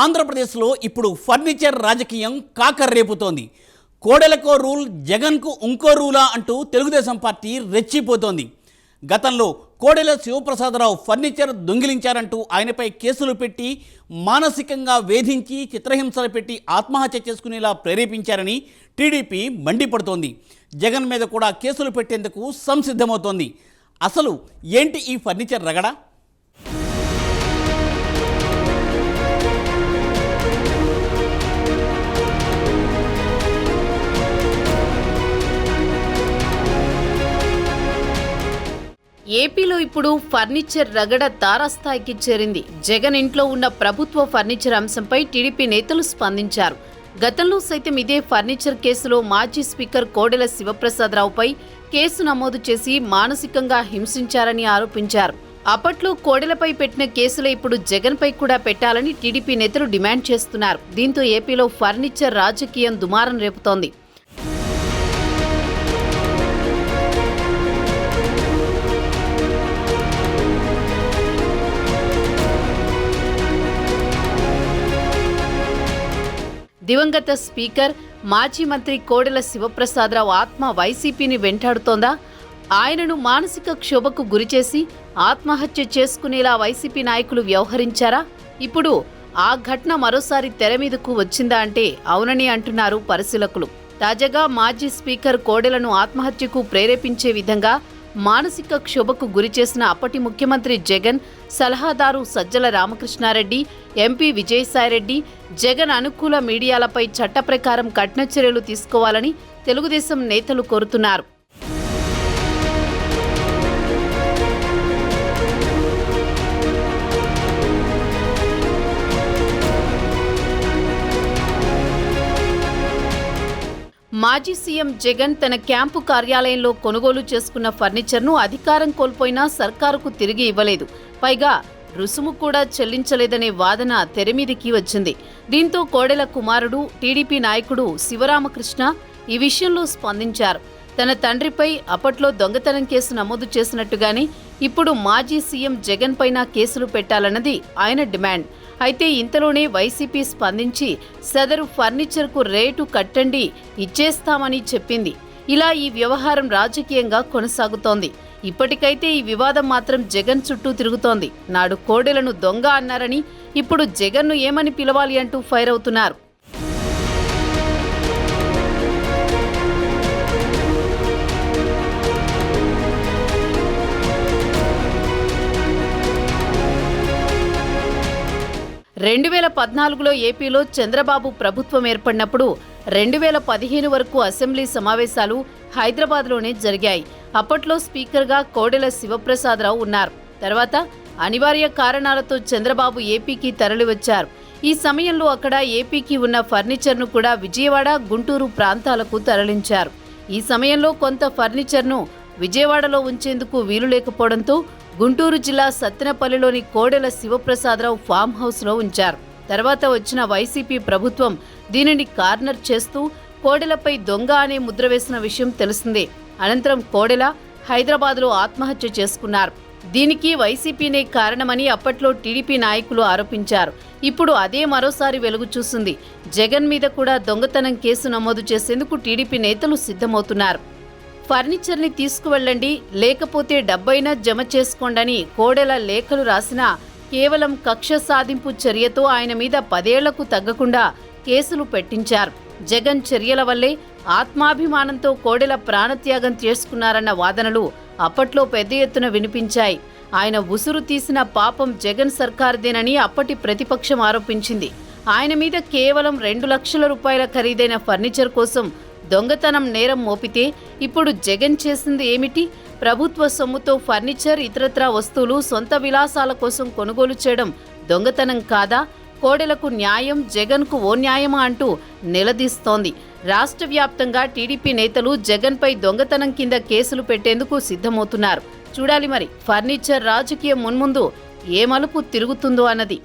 ఆంధ్రప్రదేశ్లో ఇప్పుడు ఫర్నిచర్ రాజకీయం కాకర్రేపుతోంది. కోడెలకో రూల్, జగన్కు ఇంకో రూలా అంటూ తెలుగుదేశం పార్టీ రెచ్చిపోతోంది. గతంలో కోడెల శివప్రసాదరావు ఫర్నిచర్ దొంగిలించారంటూ ఆయనపై కేసులు పెట్టి మానసికంగా వేధించి చిత్రహింసలు పెట్టి ఆత్మహత్య చేసుకునేలా ప్రేరేపించారని టీడీపీ మండిపడుతోంది. జగన్ మీద కూడా కేసులు పెట్టేందుకు సంసిద్ధమవుతోంది. అసలు ఏంటి ఈ ఫర్నిచర్ రగడ? ఏపీలో ఇప్పుడు ఫర్నిచర్ రగడ తారాస్థాయికి చేరింది. జగన్ ఇంట్లో ఉన్న ప్రభుత్వ ఫర్నిచర్ అంశంపై టీడీపీ నేతలు స్పందించారు. గతంలో సైతం ఇదే ఫర్నిచర్ కేసులో మాజీ స్పీకర్ కోడెల శివప్రసాదరావుపై కేసు నమోదు చేసి మానసికంగా హింసించారని ఆరోపించారు. అప్పట్లో కోడెలపై పెట్టిన కేసులే ఇప్పుడు జగన్పై కూడా పెట్టాలని టీడీపీ నేతలు డిమాండ్ చేస్తున్నారు. దీంతో ఏపీలో ఫర్నిచర్ రాజకీయం దుమారం రేపుతోంది. దివంగత స్పీకర్, మాజీ మంత్రి కోడెల శివప్రసాదరావు ఆత్మ వైసీపీని వెంటాడుతోందా? ఆయనను మానసిక క్షోభకు గురిచేసి ఆత్మహత్య చేసుకునేలా వైసీపీ నాయకులు వ్యవహరించారా? ఇప్పుడు ఆ ఘటన మరోసారి తెర మీదకు వచ్చిందా అంటే అవునని అంటున్నారు పరిశీలకులు. తాజాగా మాజీ స్పీకర్ కోడెలను ఆత్మహత్యకు ప్రేరేపించే విధంగా మానసిక క్షోభకు గురిచేసిన అప్పటి ముఖ్యమంత్రి జగన్, సలహాదారు సజ్జల రామకృష్ణారెడ్డి, ఎంపీ విజయసాయిరెడ్డి, జగన్ అనుకూల మీడియాలపై చట్ట ప్రకారం కఠిన చర్యలు తీసుకోవాలని తెలుగుదేశం నేతలు కోరుతున్నారు. మాజీ సీఎం జగన్ తన క్యాంపు కార్యాలయంలో కొనుగోలు చేసుకున్న ఫర్నిచర్ను అధికారం కోల్పోయినా సర్కారుకు తిరిగి ఇవ్వలేదు. పైగా రుసుము కూడా చెల్లించలేదనే వాదన తెరమీదికి వచ్చింది. దీంతో కోడెల కుమారుడు, టీడీపీ నాయకుడు శివరామకృష్ణ ఈ విషయంలో స్పందించారు. తన తండ్రిపై అప్పట్లో దొంగతనం కేసు నమోదు చేసినట్టుగానే ఇప్పుడు మాజీ సీఎం జగన్ పైన కేసులు పెట్టాలన్నది ఆయన డిమాండ్. అయితే ఇంతలోనే వైసీపీ స్పందించి సదరు ఫర్నిచర్కు రేటు కట్టండి, ఇచ్చేస్తామని చెప్పింది. ఇలా ఈ వ్యవహారం రాజకీయంగా కొనసాగుతోంది. ఇప్పటికైతే ఈ వివాదం మాత్రం జగన్ చుట్టూ తిరుగుతోంది. నాడు కోడెలను దొంగ అన్నారని ఇప్పుడు జగన్ను ఏమని పిలవాలి అంటూ ఫైర్ అవుతున్నారు. రెండు 2014లో ఏపీలో చంద్రబాబు ప్రభుత్వం ఏర్పడినప్పుడు 2015 వరకు అసెంబ్లీ సమావేశాలు హైదరాబాద్లోనే జరిగాయి. అప్పట్లో స్పీకర్గా కోడెల శివప్రసాదరావు ఉన్నారు. తర్వాత అనివార్య కారణాలతో చంద్రబాబు ఏపీకి తరలివచ్చారు. ఈ సమయంలో అక్కడ ఏపీకి ఉన్న ఫర్నిచర్ను కూడా విజయవాడ, గుంటూరు ప్రాంతాలకు తరలించారు. ఈ సమయంలో కొంత ఫర్నిచర్ను విజయవాడలో ఉంచేందుకు వీలు లేకపోవడంతో గుంటూరు జిల్లా సత్తెనపల్లిలోని కోడెల శివప్రసాదరావు ఫామ్ హౌస్లో ఉంచారు. తర్వాత వచ్చిన వైసీపీ ప్రభుత్వం దీనిని కార్నర్ చేస్తూ కోడెలపై దొంగ అనే ముద్ర వేసిన విషయం తెలిసిందే. అనంతరం కోడెల హైదరాబాద్లో ఆత్మహత్య చేసుకున్నారు. దీనికి వైసీపీనే కారణమని అప్పట్లో టీడీపీ నాయకులు ఆరోపించారు. ఇప్పుడు అదే మరోసారి వెలుగు చూసింది. జగన్ మీద కూడా దొంగతనం కేసు నమోదు చేసేందుకు టీడీపీ నేతలు సిద్ధమవుతున్నారు. ఫర్నిచర్ని తీసుకువెళ్ళండి, లేకపోతే డబ్బైనా జమ చేసుకోండని కోడెల లేఖలు రాసినా కేవలం కక్ష సాధింపు చర్యతో ఆయన మీద 10 ఏళ్లకు తగ్గకుండా కేసులు పెట్టించారు. జగన్ చర్యల వల్లే ఆత్మాభిమానంతో కోడెల ప్రాణత్యాగం చేసుకున్నారన్న వాదనలు అప్పట్లో పెద్ద ఎత్తున వినిపించాయి. ఆయన ఉసురు తీసిన పాపం జగన్ సర్కారుదేనని అప్పటి ప్రతిపక్షం ఆరోపించింది. ఆయన మీద కేవలం 2 లక్షల రూపాయల ఖరీదైన ఫర్నిచర్ కోసం దొంగతనం నేరం మోపితే ఇప్పుడు జగన్ చేసింది ఏమిటి? ప్రభుత్వ సొమ్ముతో ఫర్నిచర్, ఇతరత్రా వస్తువులు సొంత విలాసాల కోసం కొనుగోలు చేయడం దొంగతనం కాదా? కోడెలకు న్యాయం, జగన్కు ఓ న్యాయమా అంటూ నిలదీస్తోంది. రాష్ట్ర వ్యాప్తంగా టీడీపీ నేతలు జగన్పై దొంగతనం కింద కేసులు పెట్టేందుకు సిద్ధమవుతున్నారు. చూడాలి మరి ఫర్నిచర్ రాజకీయం మున్ముందు ఏ మలుపు తిరుగుతుందో అన్నది.